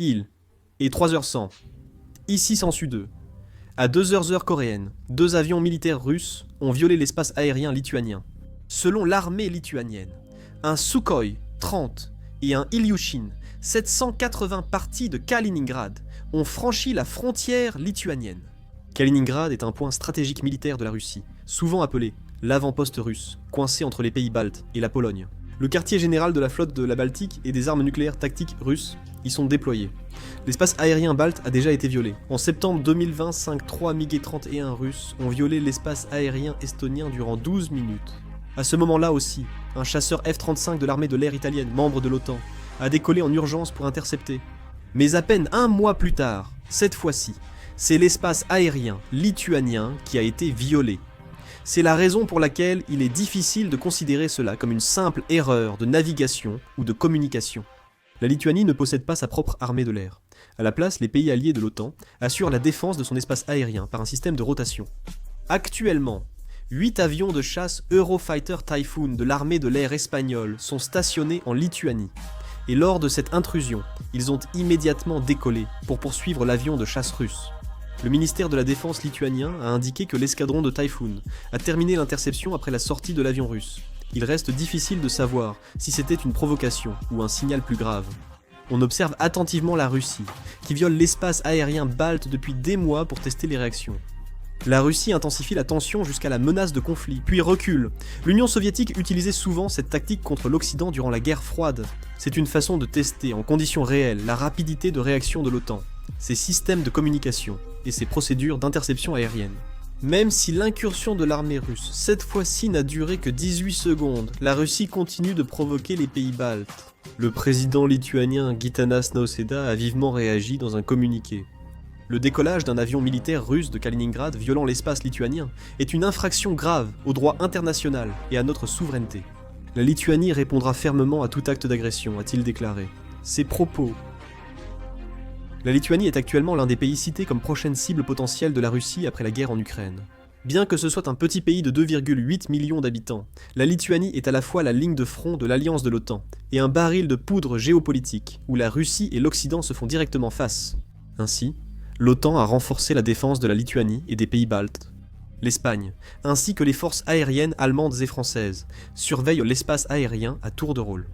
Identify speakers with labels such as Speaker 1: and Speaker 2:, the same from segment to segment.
Speaker 1: Il est 3h100. Ici Sensu 2. À 2h heure coréenne, 2 avions militaires russes ont violé l'espace aérien lituanien. Selon l'armée lituanienne, un Sukhoi 30 et un Ilyushin 780 partis de Kaliningrad ont franchi la frontière lituanienne. Kaliningrad est un point stratégique militaire de la Russie, souvent appelé l'avant-poste russe, coincé entre les pays baltes et la Pologne. Le quartier général de la flotte de la Baltique et des armes nucléaires tactiques russes y sont déployés. L'espace aérien balte a déjà été violé. En septembre 2020, 5-3 MiG-31 russes ont violé l'espace aérien estonien durant 12 minutes. À ce moment-là aussi, un chasseur F-35 de l'armée de l'air italienne, membre de l'OTAN, a décollé en urgence pour intercepter. Mais à peine un mois plus tard, cette fois-ci, c'est l'espace aérien lituanien qui a été violé. C'est la raison pour laquelle il est difficile de considérer cela comme une simple erreur de navigation ou de communication. La Lituanie ne possède pas sa propre armée de l'air. À la place, les pays alliés de l'OTAN assurent la défense de son espace aérien par un système de rotation. Actuellement, 8 avions de chasse Eurofighter Typhoon de l'armée de l'air espagnole sont stationnés en Lituanie. Et lors de cette intrusion, ils ont immédiatement décollé pour poursuivre l'avion de chasse russe. Le ministère de la Défense lituanien a indiqué que l'escadron de Typhoon a terminé l'interception après la sortie de l'avion russe. Il reste difficile de savoir si c'était une provocation ou un signal plus grave. On observe attentivement la Russie, qui viole l'espace aérien balte depuis des mois pour tester les réactions. La Russie intensifie la tension jusqu'à la menace de conflit, puis recule. L'Union soviétique utilisait souvent cette tactique contre l'Occident durant la guerre froide. C'est une façon de tester, en conditions réelles, la rapidité de réaction de l'OTAN, ses systèmes de communication et ses procédures d'interception aérienne. Même si l'incursion de l'armée russe, cette fois-ci n'a duré que 18 secondes, la Russie continue de provoquer les pays baltes. Le président lituanien Gitanas Nausėda a vivement réagi dans un communiqué. Le décollage d'un avion militaire russe de Kaliningrad violant l'espace lituanien est une infraction grave au droit international et à notre souveraineté. La Lituanie répondra fermement à tout acte d'agression, a-t-il déclaré. Ces propos. La Lituanie est actuellement l'un des pays cités comme prochaine cible potentielle de la Russie après la guerre en Ukraine. Bien que ce soit un petit pays de 2,8 millions d'habitants, la Lituanie est à la fois la ligne de front de l'alliance de l'OTAN et un baril de poudre géopolitique où la Russie et l'Occident se font directement face. Ainsi, l'OTAN a renforcé la défense de la Lituanie et des pays baltes. L'Espagne, ainsi que les forces aériennes allemandes et françaises, surveillent l'espace aérien à tour de rôle.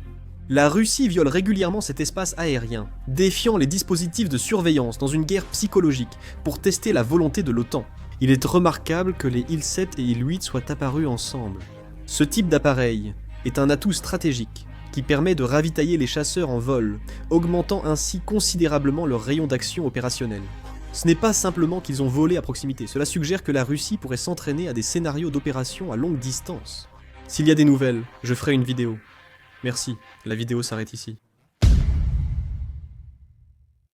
Speaker 1: La Russie viole régulièrement cet espace aérien, défiant les dispositifs de surveillance dans une guerre psychologique pour tester la volonté de l'OTAN. Il est remarquable que les Il-7 et Il-8 soient apparus ensemble. Ce type d'appareil est un atout stratégique qui permet de ravitailler les chasseurs en vol, augmentant ainsi considérablement leur rayon d'action opérationnel. Ce n'est pas simplement qu'ils ont volé à proximité, cela suggère que la Russie pourrait s'entraîner à des scénarios d'opération à longue distance. S'il y a des nouvelles, je ferai une vidéo. Merci, la vidéo s'arrête ici.